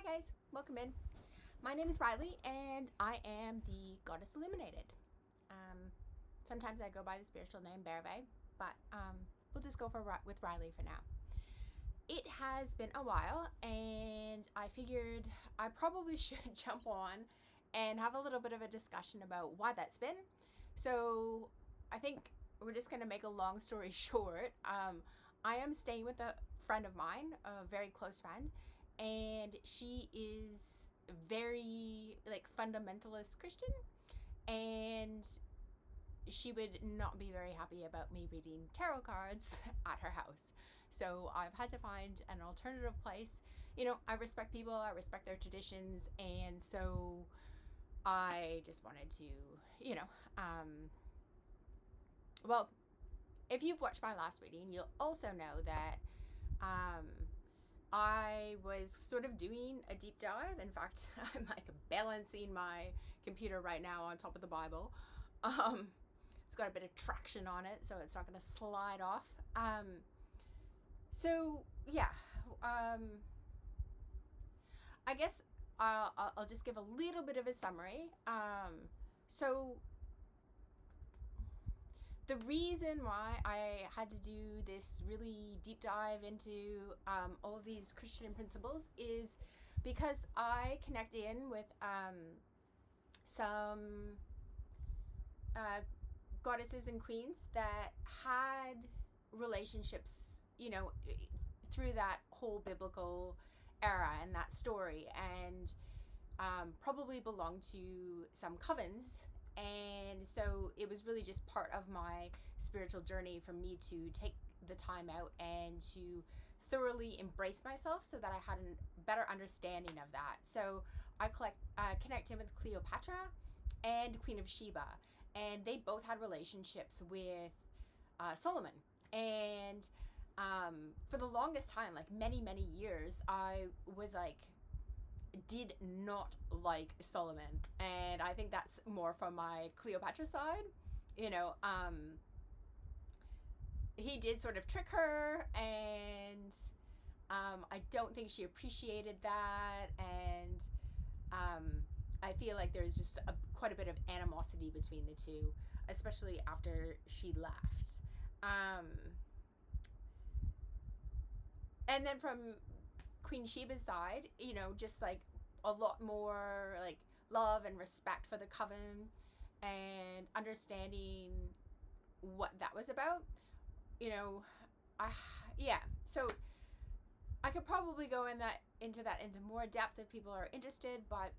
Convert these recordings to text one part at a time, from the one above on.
Hi guys, welcome in. My name is Riley and I am the Goddess Illuminated. Sometimes I go by the spiritual name Berve, but we'll just go with Riley for now. It has been a while and I figured I probably should jump on and have a little bit of a discussion about why that's been. So I think we're just going to make a long story short. I am staying with a friend of mine, a very close friend, and she is very fundamentalist Christian, and she would not be very happy about me reading tarot cards at her house. So I've had to find an alternative place. I respect people, I respect their traditions, and so I just wanted to, well, if you've watched my last reading, you'll also know that I was sort of doing a deep dive. In fact, I'm balancing my computer right now on top of the Bible. It's got a bit of traction on it, so it's not going to slide off. So yeah, I guess I'll just give a little bit of a summary. So the reason why I had to do this really deep dive into all of these Christian principles is because I connect in with some goddesses and queens that had relationships, through that whole biblical era and that story, and probably belonged to some covens. And so it was really just part of my spiritual journey for me to take the time out and to thoroughly embrace myself so that I had a better understanding of that. So I connected with Cleopatra and Queen of Sheba, and they both had relationships with Solomon. And for the longest time, many years, I was did not like Solomon, and I think that's more from my Cleopatra side. He did sort of trick her, and I don't think she appreciated that, and I feel like there's just quite a bit of animosity between the two, especially after she left. And then from Queen Sheba's side, just a lot more love and respect for the coven and understanding what that was about. So I could probably go into more depth if people are interested, but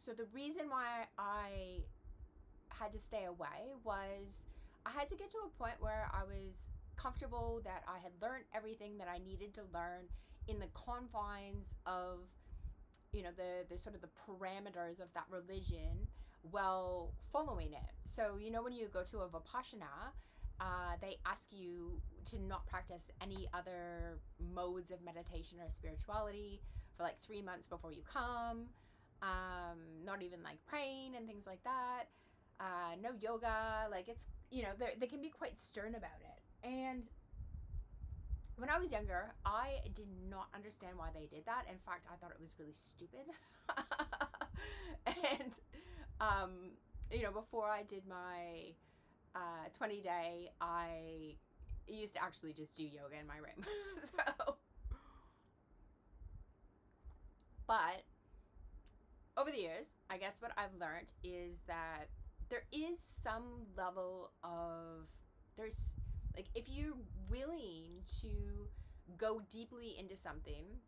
so the reason why I had to stay away was I had to get to a point where I was comfortable that I had learned everything that I needed to learn in the confines of the sort of the parameters of that religion while following it. So when you go to a Vipassana, they ask you to not practice any other modes of meditation or spirituality for 3 months before you come. Not even praying and things like that. No yoga. It's they can be quite stern about it. And when I was younger, I did not understand why they did that. In fact, I thought it was really stupid. And before I did my 20-day, I used to actually just do yoga in my room. But over the years, I guess what I've learned is that there is some level of, if you're willing to go deeply into something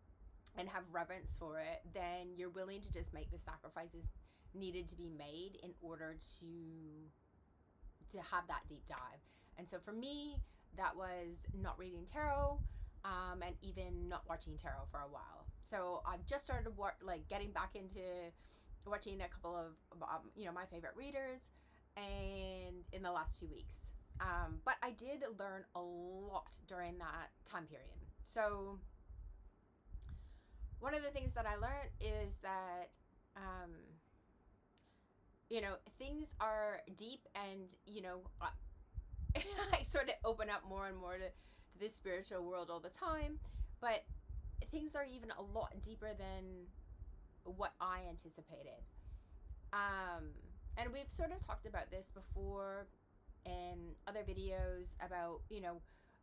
and have reverence for it, then you're willing to just make the sacrifices needed to be made in order to have that deep dive. And so for me, that was not reading tarot, and even not watching tarot for a while. So I've just started getting back into watching a couple of my favorite readers, and in the last 2 weeks. But I did learn a lot during that time period. So one of the things that I learned is that things are deep, and I sort of open up more and more to this spiritual world all the time, but things are even a lot deeper than what I anticipated. And we've sort of talked about this before in other videos about,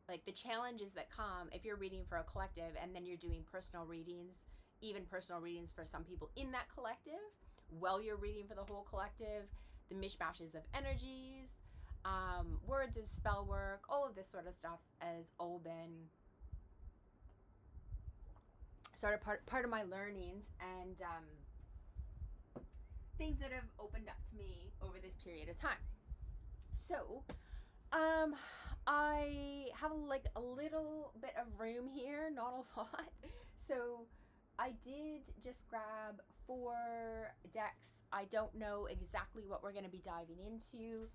like the challenges that come if you're reading for a collective and then you're doing personal readings, even personal readings for some people in that collective, while you're reading for the whole collective, the mishmashes of energies, words as spell work, all of this sort of stuff has all been sort of part of my learnings and things that have opened up to me over this period of time. So, I have like a little bit of room here, not a lot. So I did just grab 4 decks. I don't know exactly what we're going to be diving into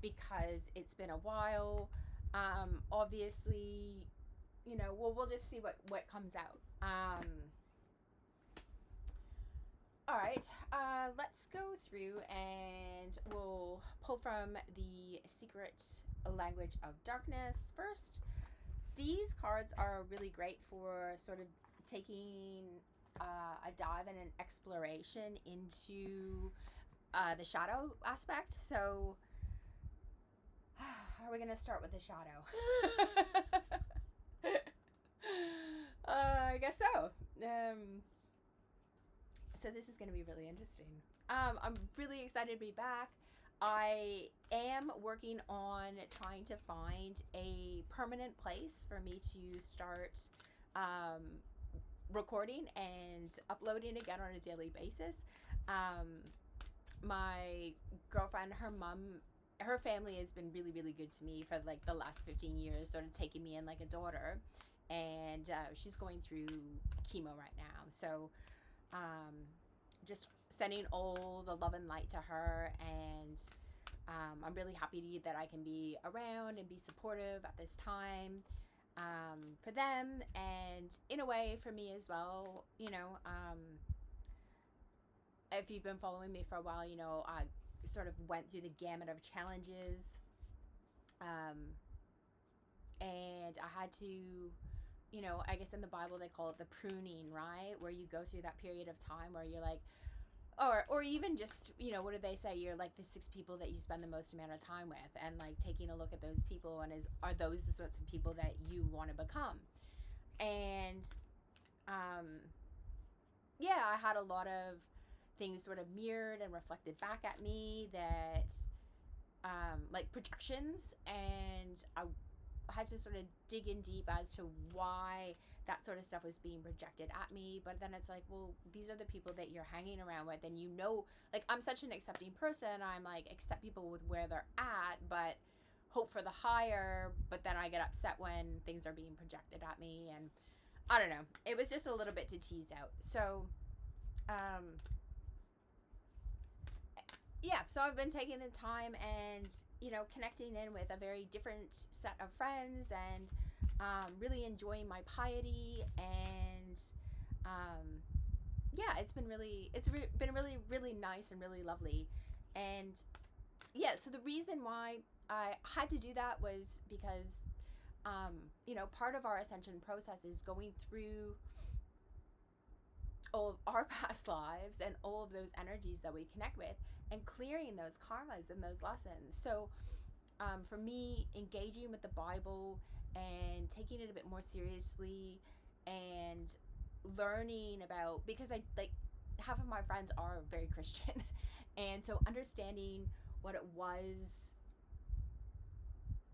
because it's been a while. Obviously, we'll just see what comes out. All right, let's go through and we'll pull from the Secret Language of Darkness first. These cards are really great for sort of taking a dive and an exploration into the shadow aspect. So, are we going to start with the shadow? I guess so. So this is going to be really interesting. I'm really excited to be back. I am working on trying to find a permanent place for me to start recording and uploading again on a daily basis. My girlfriend, her mom, her family has been really, really good to me for like the last 15 years, sort of taking me in like a daughter. And she's going through chemo right now. So just sending all the love and light to her, and I'm really happy that I can be around and be supportive at this time for them, and in a way for me as well. If you've been following me for a while, I sort of went through the gamut of challenges, and I had to, I guess in the Bible they call it the pruning, right? Where you go through that period of time where you're like, or even just, what do they say? You're like the 6 people that you spend the most amount of time with, and like taking a look at those people and are those the sorts of people that you want to become? And yeah, I had a lot of things sort of mirrored and reflected back at me that like projections, and I had to sort of dig in deep as to why that sort of stuff was being projected at me. But then it's like, well, these are the people that you're hanging around with, and like I'm such an accepting person. I'm like, accept people with where they're at, but hope for the higher. But then I get upset when things are being projected at me, and I don't know. It was just a little bit to tease out. So yeah, so I've been taking the time and, connecting in with a very different set of friends, and really enjoying my piety, and yeah, it's been really really nice and really lovely. And yeah, so the reason why I had to do that was because part of our ascension process is going through all of our past lives and all of those energies that we connect with, and clearing those karmas and those lessons. So for me, engaging with the Bible and taking it a bit more seriously, and learning about, because I like half of my friends are very Christian and so understanding what it was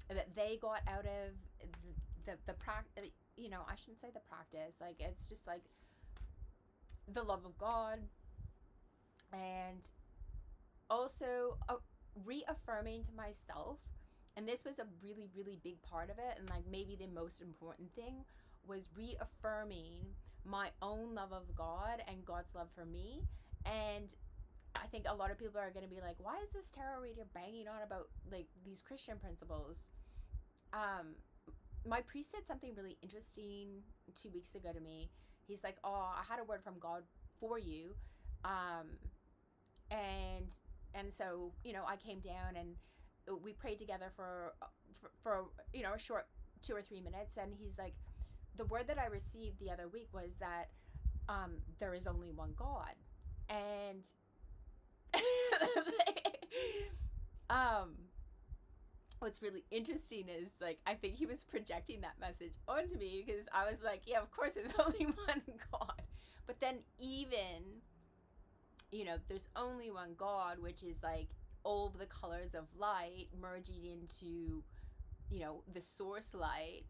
that they got out of the practice, I shouldn't say the practice, like it's just like the love of God, and also reaffirming to myself, and this was a really, really big part of it, and like maybe the most important thing was reaffirming my own love of God and God's love for me. And I think a lot of people are going to be like, why is this tarot reader banging on about like these Christian principles? My priest said something really interesting 2 weeks ago to me. He's like, oh, I had a word from God for you. And so, I came down and we prayed together for a short 2 or 3 minutes. And he's like, the word that I received the other week was that there is only one God. And what's really interesting is, like, I think he was projecting that message onto me, because I was like, yeah, of course there's only one God. But then even, there's only one God, which is like all of the colors of light merging into, the source light.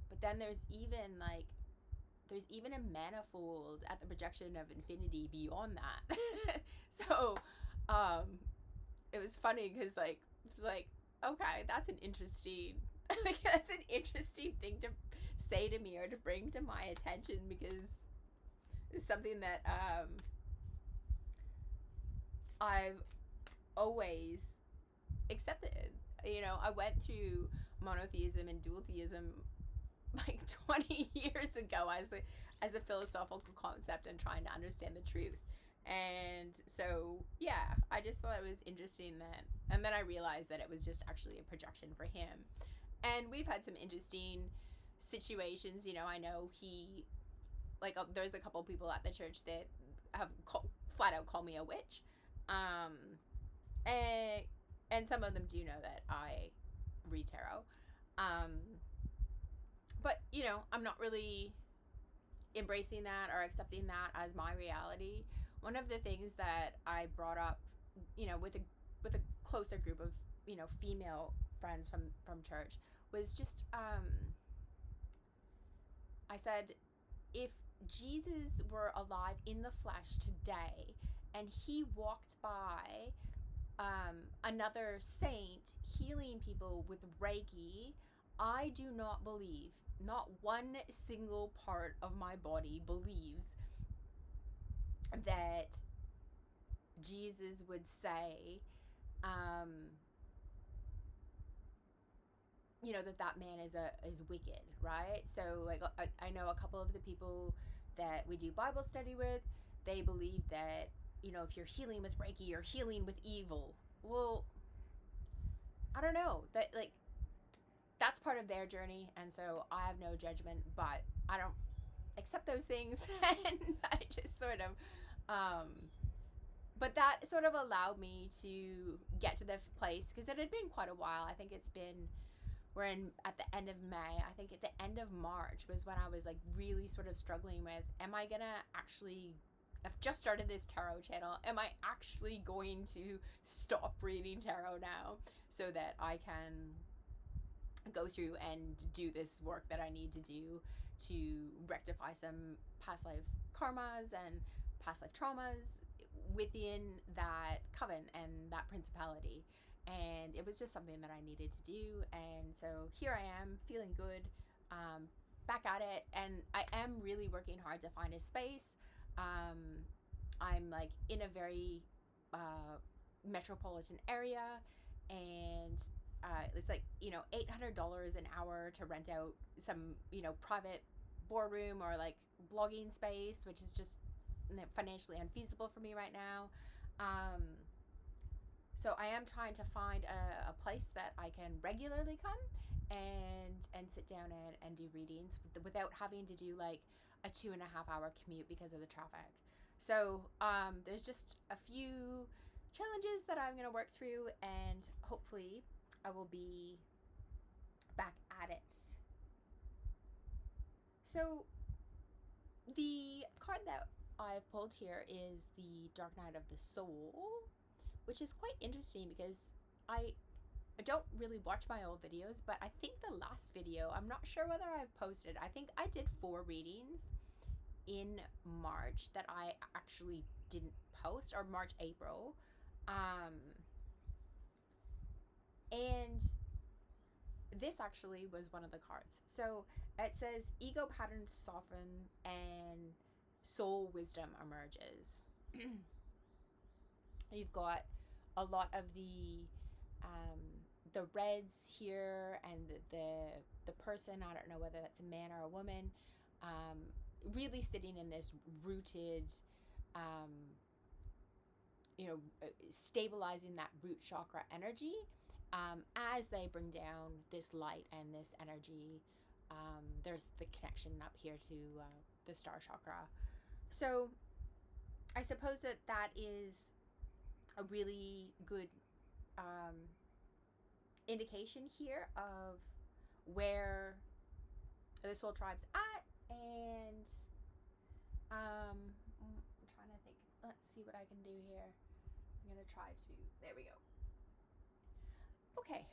But then there's even a manifold at the projection of infinity beyond that. So it was funny because it was like, okay, that's an interesting thing to say to me or to bring to my attention, because it's something that I've always accepted. I went through monotheism and dual theism like 20 years ago as a philosophical concept and trying to understand the truth. And so, yeah, I just thought it was interesting that, and then I realized that it was just actually a projection for him. And we've had some interesting situations. I know there's a couple people at the church that have flat out called me a witch. And some of them do know that I read tarot. But, I'm not really embracing that or accepting that as my reality. One of the things that I brought up, with a closer group of, female friends from church, was just, I said, if Jesus were alive in the flesh today and he walked by another saint healing people with Reiki, I do not believe, not one single part of my body believes that Jesus would say, that man is wicked, right? So, like, I know a couple of the people that we do Bible study with, they believe that, if you're healing with Reiki, you're healing with evil. Well, I don't know. That's part of their journey, and so I have no judgment, but I don't accept those things. And I just sort of but that sort of allowed me to get to the place, because it had been quite a while. I think we're at the end of May. I think at the end of March was when I was like really sort of struggling with, am I gonna actually, I've just started this tarot channel, am I actually going to stop reading tarot now so that I can go through and do this work that I need to do to rectify some past life karmas and past life traumas within that coven and that principality. And it was just something that I needed to do. And so here I am, feeling good, back at it. And I am really working hard to find a space. I'm like in a very metropolitan area, and it's like, $800 an hour to rent out some, private boardroom or like blogging space, which is just financially unfeasible for me right now. So I am trying to find a place that I can regularly come and sit down and do readings without having to do like a 2.5 hour commute because of the traffic. So there's just a few challenges that I'm going to work through, and hopefully I will be back at it. So the card that I've pulled here is the Dark Night of the Soul, which is quite interesting because I don't really watch my old videos, but I think the last video, I'm not sure whether I've posted, I think I did 4 readings in March that I actually didn't post, or March, April. And this actually was one of the cards. So it says ego patterns soften and soul wisdom emerges. You've got a lot of the reds here, and the person, I don't know whether that's a man or a woman, really sitting in this rooted, stabilizing that root chakra energy, as they bring down this light and this energy There's the connection up here to the star chakra. So I suppose that that is a really good indication here of where the soul tribe's at. And I'm trying to think. Let's see what I can do here. I'm gonna try to. There we go. Okay.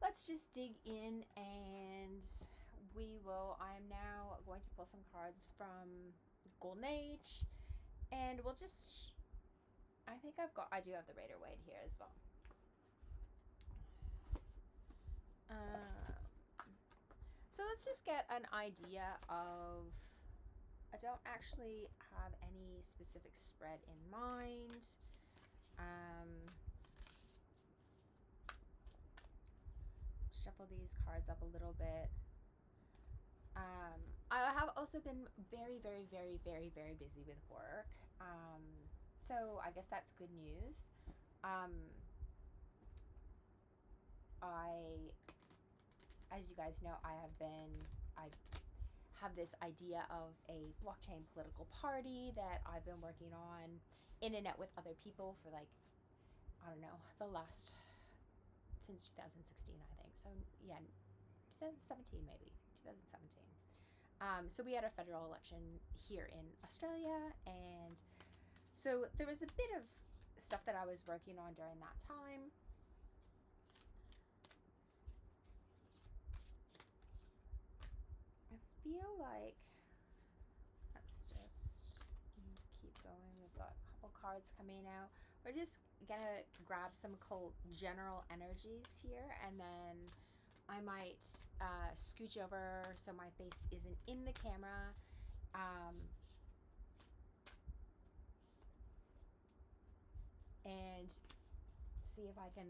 Let's just dig in, and I'm now going to pull some cards from Golden Age, and we'll just. I think I do have the Rider Waite here as well. So let's just get an idea of. I don't actually have any specific spread in mind. Shuffle these cards up a little bit. I have also been very, very, very, very, very busy with work. So I guess that's good news. As you guys know, I have this idea of a blockchain political party that I've been working on in and out with other people for like, I don't know, since 2016, I think. So yeah, 2017 maybe, 2017. So we had a federal election here in Australia, and so there was a bit of stuff that I was working on during that time. I feel like, let's just keep going. We've got a couple cards coming out. We're just gonna grab some general energies here, and then I might scooch over so my face isn't in the camera. And see if I can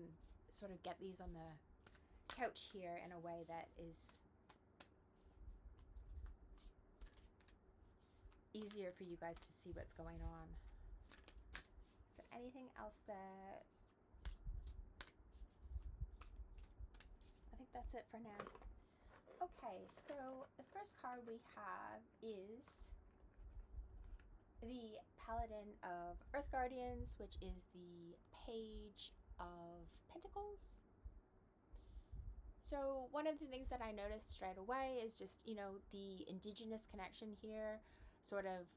sort of get these on the couch here in a way that is easier for you guys to see what's going on. So anything else that... I think that's it for now. Okay, so the first card we have is the Paladin of Earth Guardians, which is the Page of Pentacles. So one of the things that I noticed straight away is just, the indigenous connection here, sort of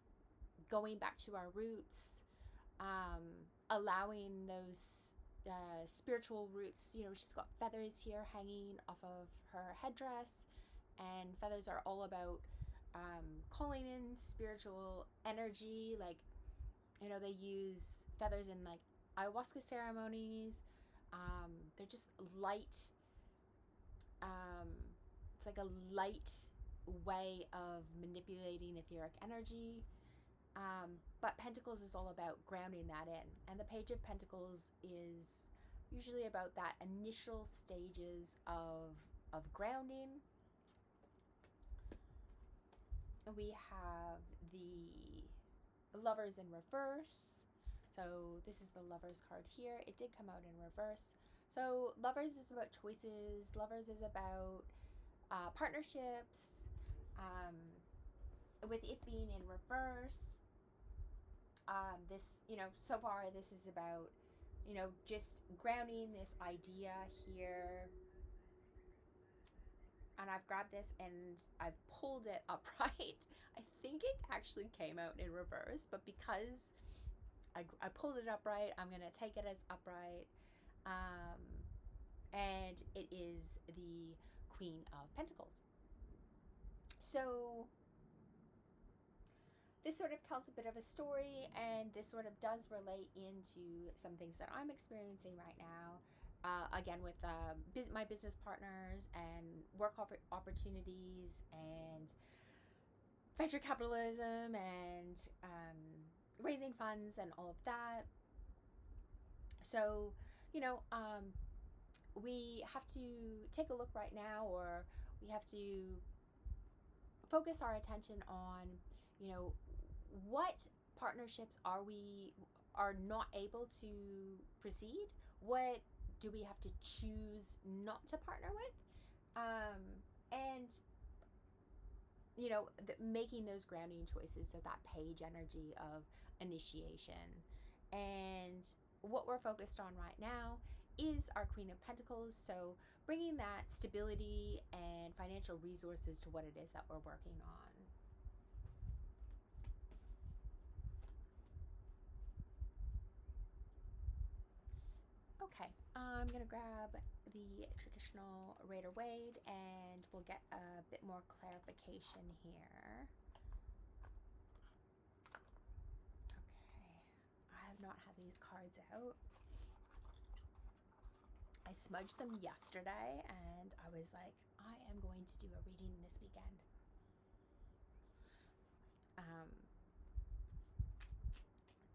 going back to our roots, allowing those spiritual roots. She's got feathers here hanging off of her headdress, and feathers are all about calling in spiritual energy. Like, they use feathers in like ayahuasca ceremonies. They're just light. It's like a light way of manipulating etheric energy. But Pentacles is all about grounding that in. And the Page of Pentacles is usually about that initial stages of grounding. We have the Lovers in reverse. So this is the Lovers card here. It did come out in reverse. So Lovers is about choices. Lovers is about partnerships. With it being in reverse, this, so far this is about, just grounding this idea here. And I've grabbed this and I've pulled it upright. I think it actually came out in reverse, but because I pulled it upright, I'm going to take it as upright. And it is the Queen of Pentacles. So this sort of tells a bit of a story, and this sort of does relate into some things that I'm experiencing right now. Again, with my business partners and work opportunities and venture capitalism and raising funds and all of that. So, we have to take a look right now, or we have to focus our attention on, what partnerships are not able to proceed? What do we have to choose not to partner with? And you know, making those grounding choices, so that page energy of initiation. And what we're focused on right now is our Queen of Pentacles, so bringing that stability and financial resources to what it is that we're working on. Okay, I'm gonna grab the traditional Rider-Waite and we'll get a bit more clarification here. Okay, I have not had these cards out. I smudged them yesterday and I was like, I am going to do a reading this weekend.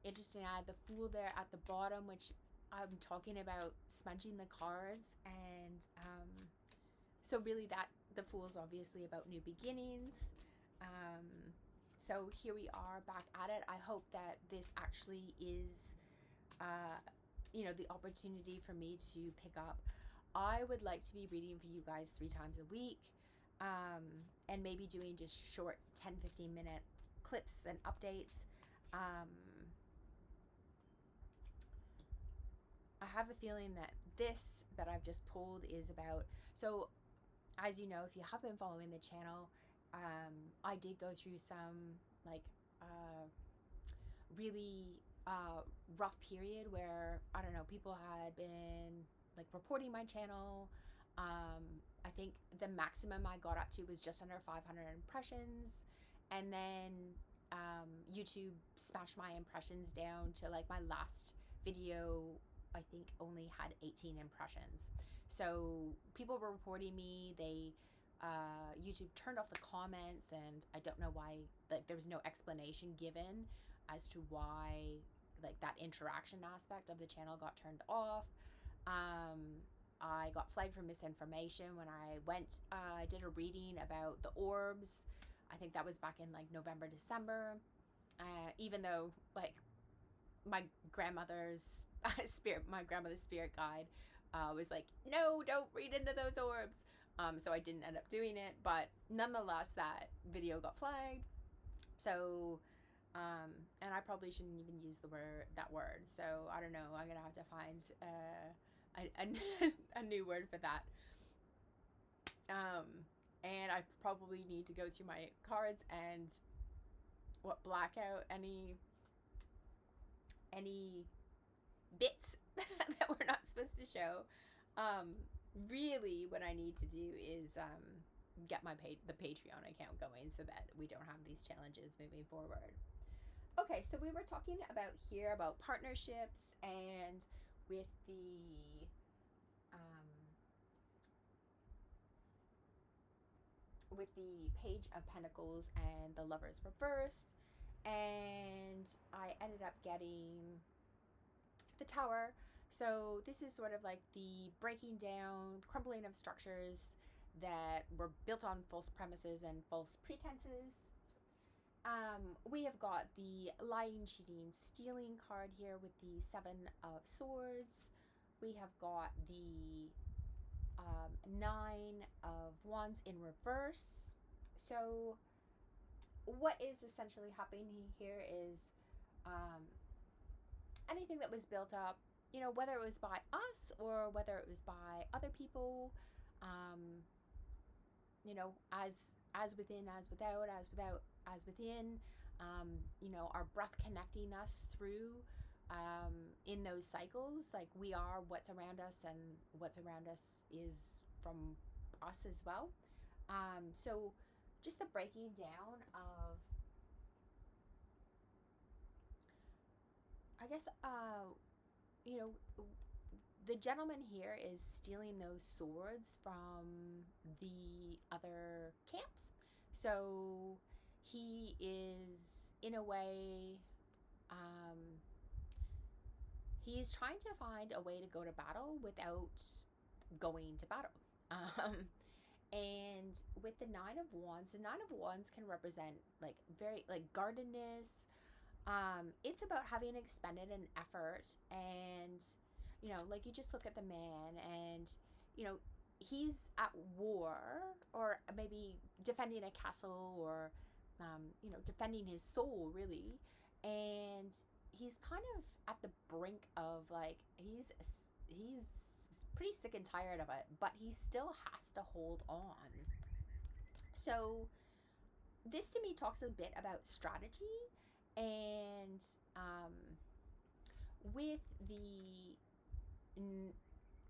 Interesting, I had the Fool there at the bottom, which I'm talking about smudging the cards, and so really that the Fool is obviously about new beginnings. So here we are back at it. I hope that this actually is you know, the opportunity for me to pick up. I would like to be reading for you guys 3 times a week, and maybe doing just short 10-15 minute clips and updates. I have a feeling that this that I've just pulled is about, so as you know, if you have been following the channel, I did go through some like really rough period where, I don't know, people had been like reporting my channel. I think the maximum I got up to was just under 500 impressions, and then YouTube smashed my impressions down to like my last video, I think, only had 18 impressions. So people were reporting me. They YouTube turned off the comments, and I don't know why. Like, there was no explanation given as to why, like, that interaction aspect of the channel got turned off. I got flagged for misinformation when I went, I did a reading about the orbs. I think that was back in like November, December. Even though, like, my grandmother's spirit guide was like, no, don't read into those orbs. So I didn't end up doing it, but nonetheless, that video got flagged. So, and I probably shouldn't even use that word. So I don't know. I'm gonna have to find a new word for that. And I probably need to go through my cards and black out any bits that we're not supposed to show. Really what I need to do is get the Patreon account going so that we don't have these challenges moving forward. Okay, so we were talking about here about partnerships, and with the Page of Pentacles and the Lovers reversed, and I ended up getting the Tower. So this is sort of like the breaking down, crumbling of structures that were built on false premises and false pretenses. We have got the lying, cheating, stealing card here with the 7 of Swords. We have got the 9 of Wands in reverse. So what is essentially happening here is anything that was built up, you know, whether it was by us or whether it was by other people, you know, as within, as without, as without, as within, you know, our breath connecting us through in those cycles. Like, we are what's around us, and what's around us is from us as well. So just the breaking down of, I guess, you know, the gentleman here is stealing those swords from the other camps. So he is, in a way, he's trying to find a way to go to battle without going to battle. And with the 9 of Wands, the 9 of Wands can represent like very like guardedness. It's about having expended an effort, and You know, like you just look at the man and, you know, he's at war, or maybe defending a castle, or, you know, defending his soul, really. And he's kind of at the brink of, like, he's pretty sick and tired of it, but he still has to hold on. So this to me talks a bit about strategy, and with the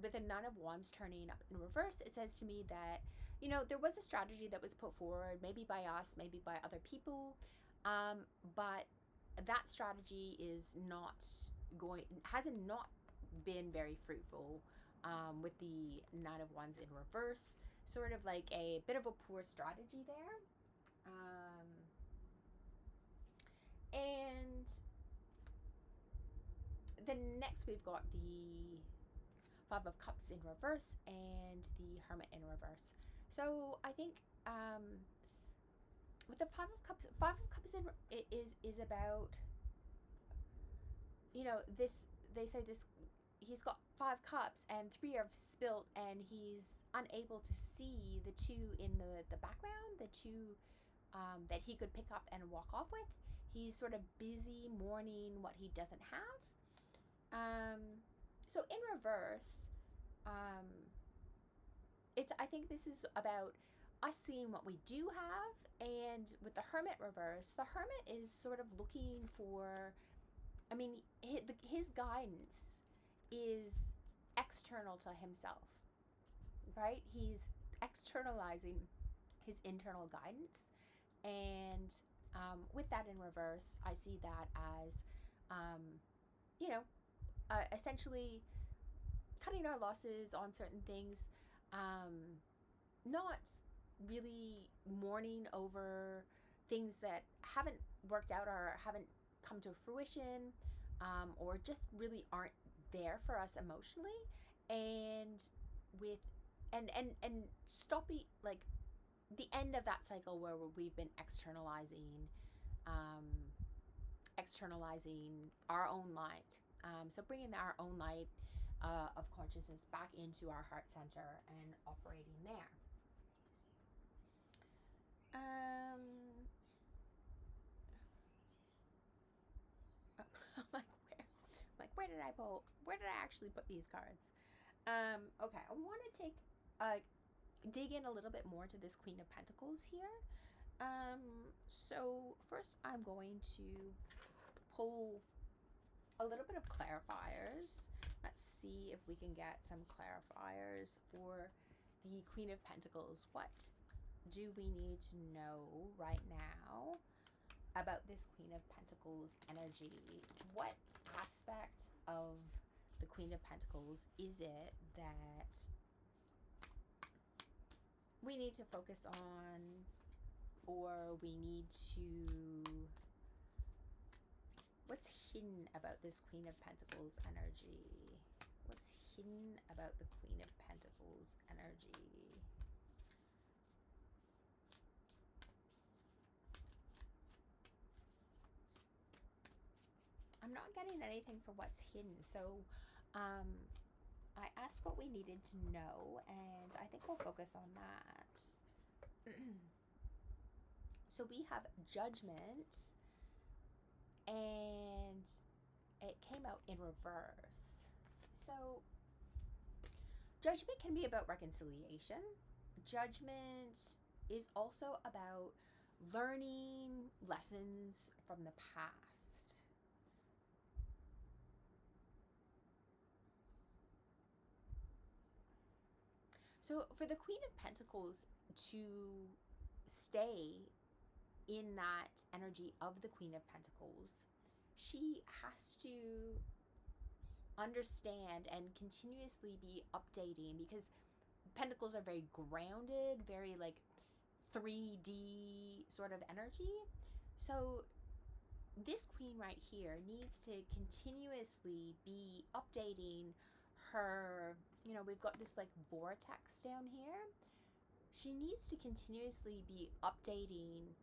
with a Nine of Wands turning up in reverse, it says to me that, you know, there was a strategy that was put forward, maybe by us, maybe by other people, but that strategy is not hasn't not been very fruitful, with the Nine of Wands in reverse. Sort of like a bit of a poor strategy there. And then next we've got the Five of Cups in reverse and the Hermit in reverse. So I think, with the Five of Cups is about, you know, this, they say this, he's got 5 cups and 3 are spilt, and he's unable to see the 2 in the background, the 2 that he could pick up and walk off with. He's sort of busy mourning what he doesn't have. So in reverse, I think this is about us seeing what we do have. And with the Hermit reverse, the Hermit is sort of looking for, I mean, his guidance is external to himself, right? He's externalizing his internal guidance. And with that in reverse, I see that as, you know, essentially cutting our losses on certain things, not really mourning over things that haven't worked out or haven't come to fruition, or just really aren't there for us emotionally. And with and stopping, like, the end of that cycle where we've been externalizing our own light. So bringing our own light of consciousness back into our heart center and operating there. Where did I actually put these cards? Okay, I want to dig in a little bit more to this Queen of Pentacles here. So first I'm going to pull a little bit of clarifiers. Let's see if we can get some clarifiers for the Queen of Pentacles. What do we need to know right now about this Queen of Pentacles energy? What aspect of the Queen of Pentacles is it that we need to focus on, or we need to, what's hidden about this Queen of Pentacles energy? What's hidden about the Queen of Pentacles energy? I'm not getting anything for what's hidden. So I asked what we needed to know, and I think we'll focus on that. So we have Judgment, and it came out in reverse. So Judgment can be about reconciliation. Judgment is also about learning lessons from the past. So for the Queen of Pentacles to stay in that energy of the Queen of Pentacles, she has to understand and continuously be updating, because Pentacles are very grounded, very like 3D sort of energy. So this queen right here needs to continuously be updating her, you know, we've got this like vortex down here. She needs to continuously be updating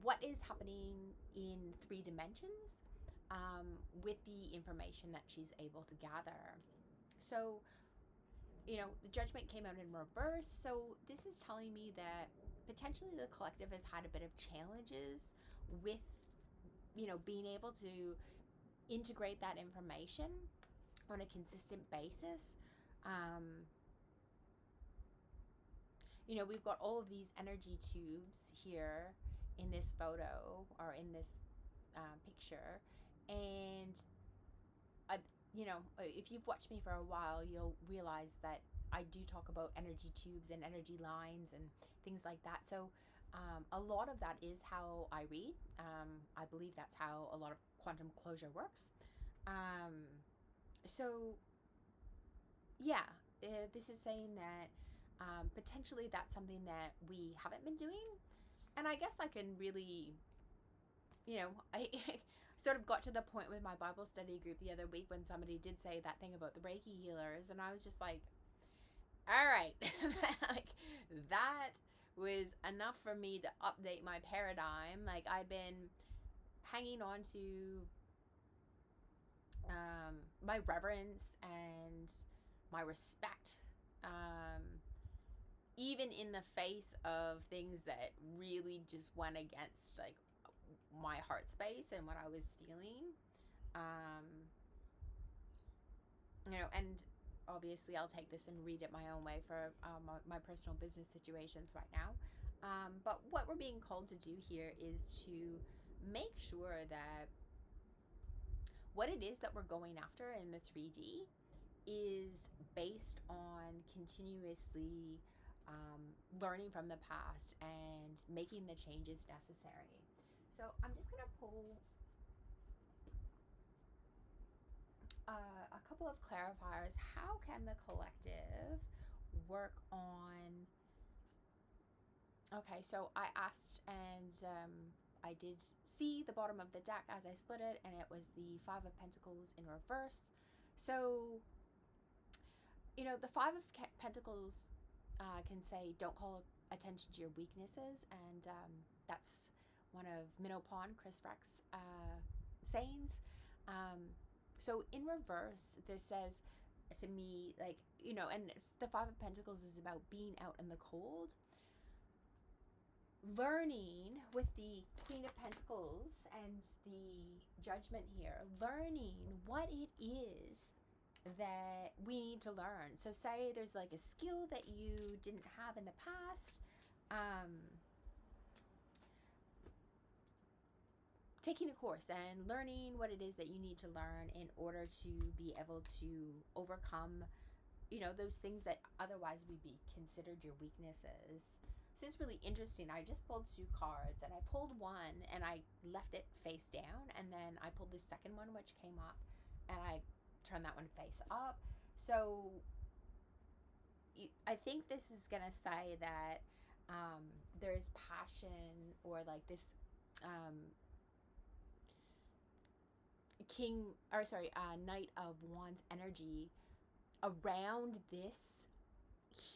what is happening in 3 dimensions, with the information that she's able to gather. So, the Judgment came out in reverse. So this is telling me that potentially the collective has had a bit of challenges with, being able to integrate that information on a consistent basis. We've got all of these energy tubes here in this photo or in this picture. And, if you've watched me for a while, you'll realize that I do talk about energy tubes and energy lines and things like that. So a lot of that is how I read. I believe that's how a lot of quantum closure works. So, yeah, this is saying that potentially that's something that we haven't been doing. And I guess I can really, I sort of got to the point with my Bible study group the other week when somebody did say that thing about the Reiki healers. And I was just like, all right, like that was enough for me to update my paradigm. Like I've been hanging on to my reverence and my respect, even in the face of things that really just went against like my heart space and what I was feeling. And obviously I'll take this and read it my own way for my personal business situations right now. But what we're being called to do here is to make sure that what it is that we're going after in the 3D is based on continuously learning from the past and making the changes necessary. So I'm just going to pull a couple of clarifiers. How can the collective work on... Okay, so I asked, and I did see the bottom of the deck as I split it, and it was the Five of Pentacles in reverse. So, the Five of Pentacles can say, don't call attention to your weaknesses, and that's one of Minnow Pond, Chris Reck's sayings. So in reverse, this says to me, like, and the Five of Pentacles is about being out in the cold. Learning with the Queen of Pentacles and the Judgment here, learning what it is that we need to learn. So say there's like a skill that you didn't have in the past, taking a course and learning what it is that you need to learn in order to be able to overcome, those things that otherwise would be considered your weaknesses. So it's really interesting. I just pulled 2 cards, and I pulled one and I left it face down, and then I pulled the second one, which came up, and I turned that one face up. So I think this is gonna say that there's passion, or like this Knight of Wands energy around this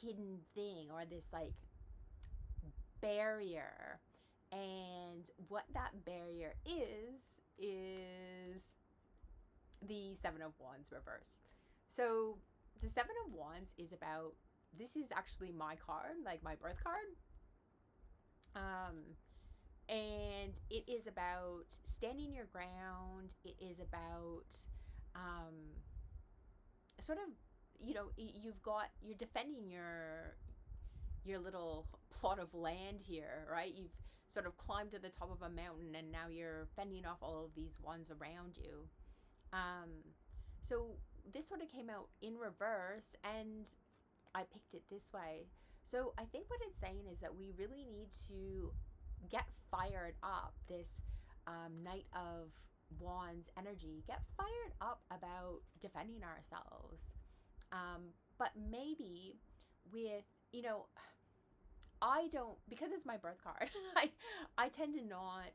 hidden thing, or this like barrier. And what that barrier is the Seven of Wands reversed. So the Seven of Wands is about, this is actually my card, like my birth card. And it is about standing your ground. It is about sort of, you're defending your little plot of land here, right? You've sort of climbed to the top of a mountain, and now you're fending off all of these ones around you. So this sort of came out in reverse, and I picked it this way. So I think what it's saying is that we really need to get fired up, this Knight of Wands energy, get fired up about defending ourselves. But maybe with, I don't, because it's my birth card, I tend to not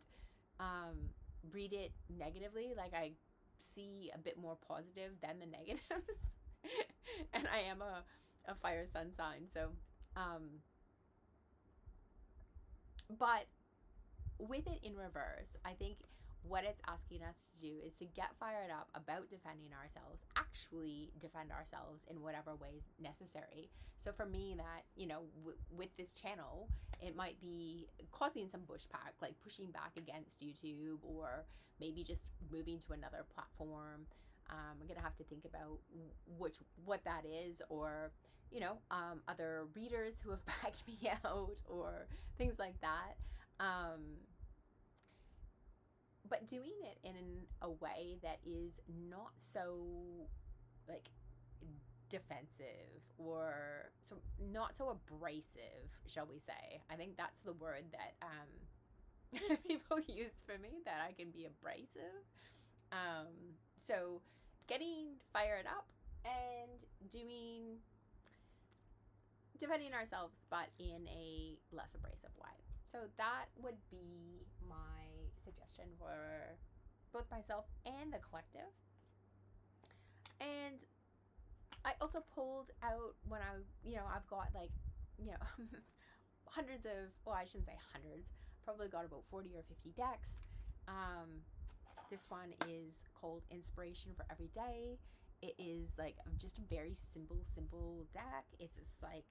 read it negatively. Like I see a bit more positive than the negatives. And I am a fire sun sign. So, but with it in reverse, I think what it's asking us to do is to get fired up about defending ourselves, actually defend ourselves in whatever ways necessary. So for me, that, with this channel, it might be causing some pushback, like pushing back against YouTube, or maybe just moving to another platform. I'm gonna have to think about what that is, or other readers who have backed me out, or things like that. But doing it in a way that is not so, like, defensive, or not so abrasive, shall we say. I think that's the word that people use for me, that I can be abrasive. So getting fired up and defending ourselves, but in a less abrasive way. So that would be my suggestion for both myself and the collective. And I also pulled out, when I've got hundreds of, well, I shouldn't say hundreds, probably got about 40 or 50 decks. This one is called Inspiration for Every Day. It is like just a very simple deck. It's just like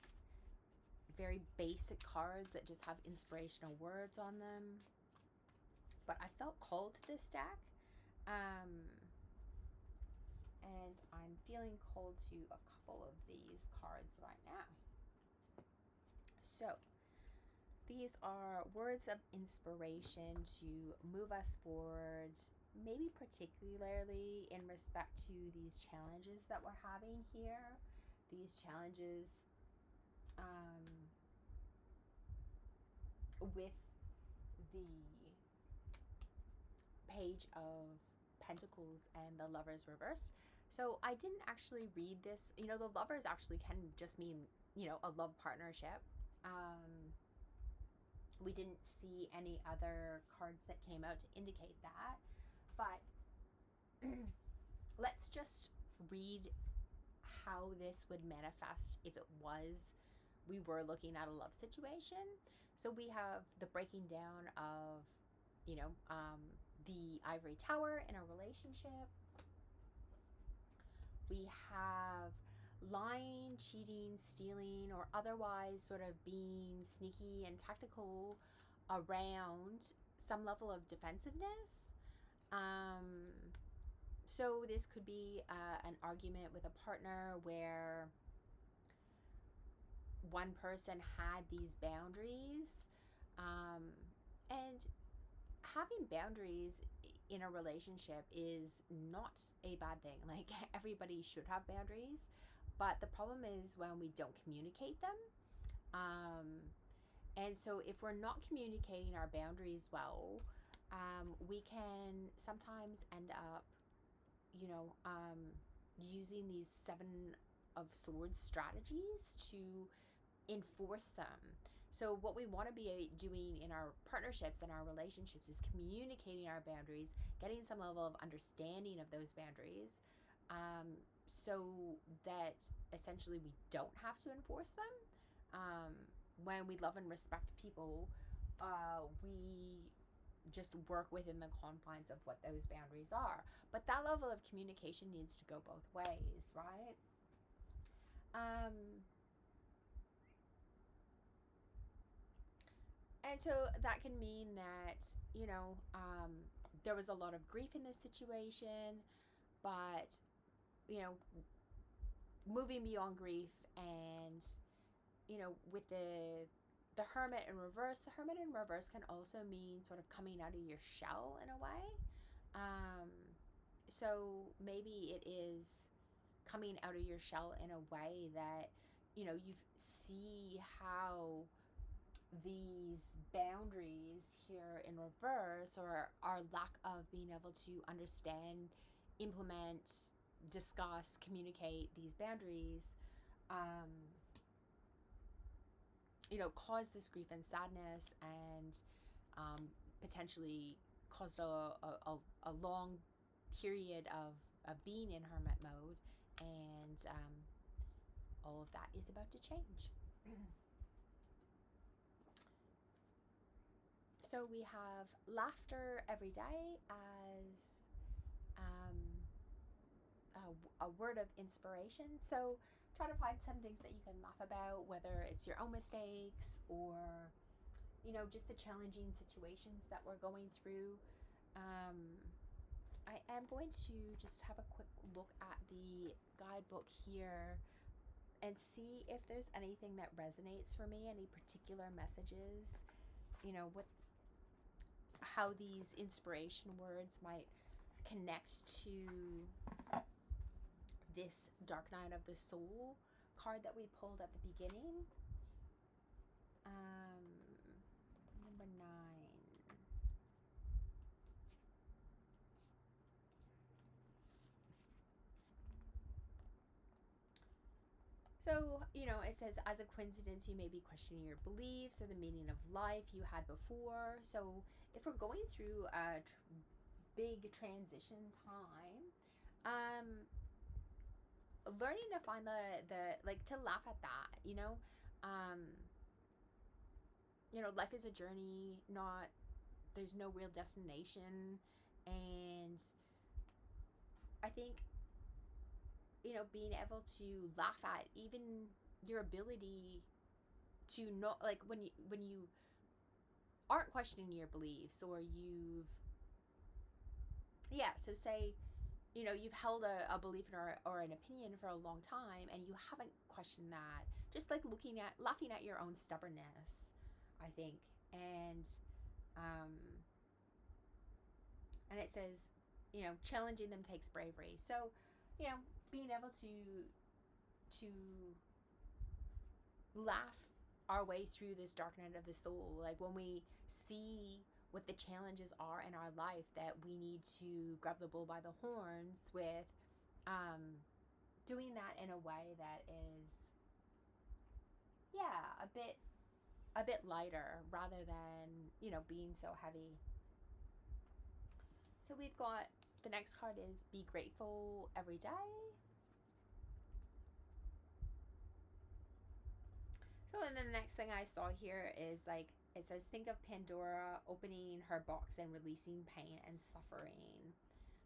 very basic cards that just have inspirational words on them. But I felt called to this deck. And I'm feeling called to a couple of these cards right now. So these are words of inspiration to move us forward, maybe particularly in respect to these challenges that we're having here. These challenges with the Page of Pentacles and the Lovers reversed. So I didn't actually read this. The Lovers actually can just mean, a love partnership. We didn't see any other cards that came out to indicate that. But let's just read how this would manifest if we were looking at a love situation. So we have the breaking down of, the ivory tower in a relationship. We have lying, cheating, stealing, or otherwise sort of being sneaky and tactical around some level of defensiveness. So this could be an argument with a partner where one person had these boundaries, and having boundaries in a relationship is not a bad thing. Like, everybody should have boundaries, but the problem is when we don't communicate them. And so if we're not communicating our boundaries well, we can sometimes end up, using these Seven of Swords strategies to enforce them. So what we want to be doing in our partnerships and our relationships is communicating our boundaries, getting some level of understanding of those boundaries, so that essentially we don't have to enforce them. When we love and respect people, we just work within the confines of what those boundaries are. But that level of communication needs to go both ways, right? And so that can mean that, there was a lot of grief in this situation, but, moving beyond grief, and, with the Hermit in reverse, the Hermit in reverse can also mean sort of coming out of your shell in a way. So maybe it is coming out of your shell in a way that, you see how these boundaries here in reverse, or our lack of being able to understand, implement, discuss, communicate these boundaries, caused this grief and sadness, and potentially caused a long period of being in hermit mode, and all of that is about to change. So we have laughter every day as a word of inspiration. So try to find some things that you can laugh about, whether it's your own mistakes or, you know, just the challenging situations that we're going through. I am going to just have a quick look at the guidebook here and see if there's anything that resonates for me, any particular messages, you know, what how these inspiration words might connect to this Dark Night of the Soul card that we pulled at the beginning. Number 9. So, you know, it says, as a coincidence, you may be questioning your beliefs or the meaning of life you had before. So, if we're going through a big transition time, learning to find the like to laugh at that, you know, life is a journey, not there's no real destination, and I think, you know, being able to laugh at even your ability to not, like, when you aren't questioning your beliefs, or so say, you know, you've held a belief or an opinion for a long time and you haven't questioned that, just like laughing at your own stubbornness, I think. And it says, you know, challenging them takes bravery. So, you know, being able to laugh our way through this dark night of the soul, like when we see what the challenges are in our life, that we need to grab the bull by the horns with, doing that in a way that is, a bit lighter, rather than, you know, being so heavy. So we've got, the next card is be grateful every day. So, and then the next thing I saw here is, like, it says, think of Pandora opening her box and releasing pain and suffering.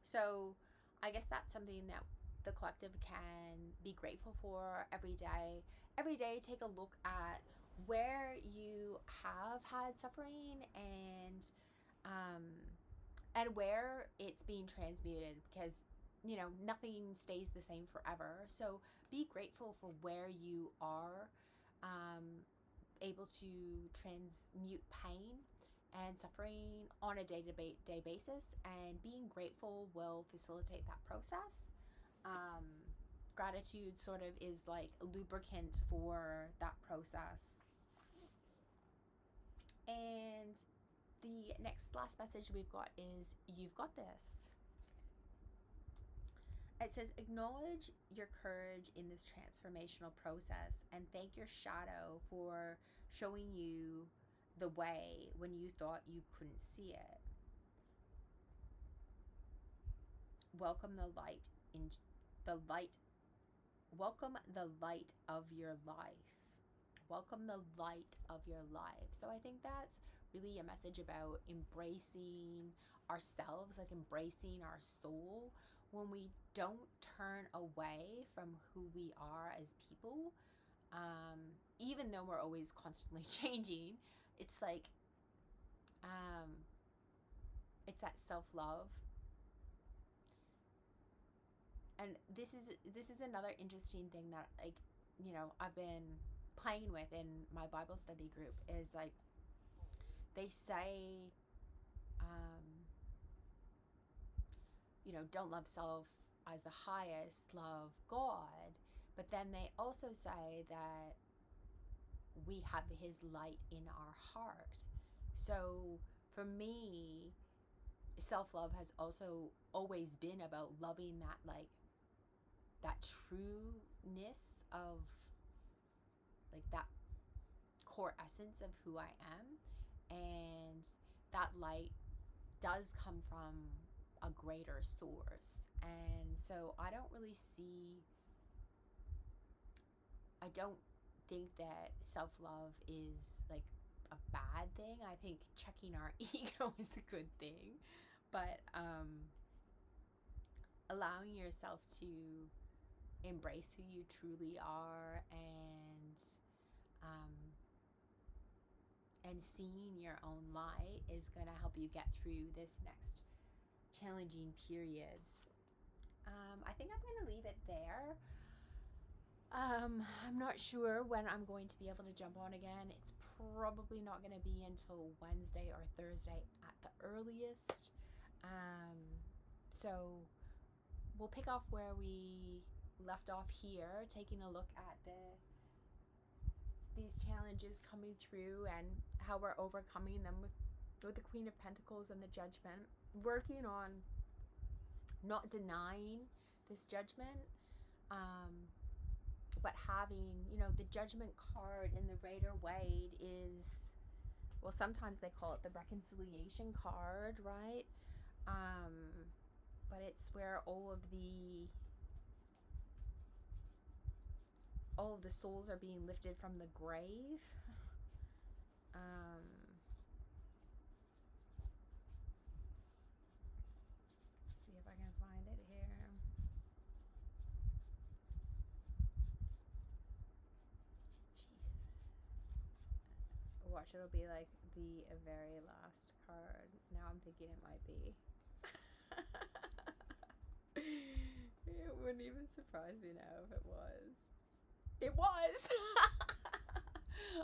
So I guess that's something that the collective can be grateful for every day. Every day, take a look at where you have had suffering, and where it's being transmuted, because, you know, nothing stays the same forever. So be grateful for where you are able to transmute pain and suffering on a day-to-day basis, and being grateful will facilitate that process. Gratitude sort of is like a lubricant for that process. And the last message we've got is, you've got this. It says, acknowledge your courage in this transformational process and thank your shadow for showing you the way when you thought you couldn't see it. Welcome the light welcome the light of your life. Welcome the light of your life. So I think that's really a message about embracing ourselves, like embracing our soul. When we don't turn away from who we are as people, even though we're always constantly changing, it's like, it's that self-love. And this is another interesting thing that, like, you know, I've been playing with in my Bible study group, is like, they say, you know, don't love self as the highest, love God. But then they also say that we have his light in our heart. So for me, self-love has also always been about loving that, like, that trueness of, like, that core essence of who I am. And that light does come from a greater source. And so I don't think that self-love is, like, a bad thing. I think checking our ego is a good thing, but allowing yourself to embrace who you truly are, and seeing your own light is going to help you get through this next challenging period. I think I'm going to leave it there. I'm not sure when I'm going to be able to jump on again. It's probably not going to be until Wednesday or Thursday at the earliest. So we'll pick off where we left off here, taking a look at these challenges coming through and how we're overcoming them with the Queen of Pentacles and the Judgment. Working on not denying this judgment, but having, the Judgment card in the Rider-Waite is, well, sometimes they call it the reconciliation card, right? But it's where all of the souls are being lifted from the grave. Let's see if I can find it here. Jeez. Watch, it'll be like the very last card. Now I'm thinking it might be. It wouldn't even surprise me now if it was. It was!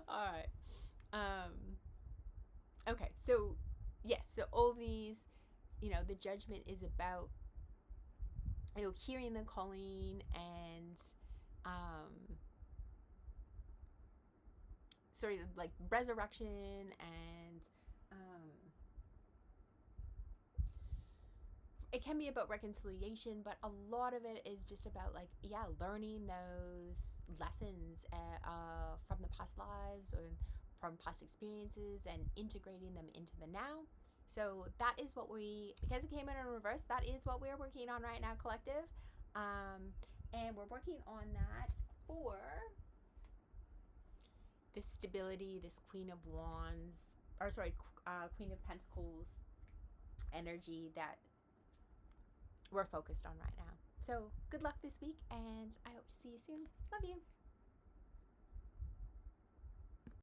Alright. Okay, so yes, so all these, the Judgment is about, hearing the calling and sort of like resurrection, and it can be about reconciliation, but a lot of it is just about learning those lessons from the past lives or from past experiences and integrating them into the now. So that is what because it came in reverse, that is what we're working on right now, collective. And we're working on that for this stability, this Queen of Pentacles energy that we're focused on right now. So good luck this week, and I hope to see you soon. Love you.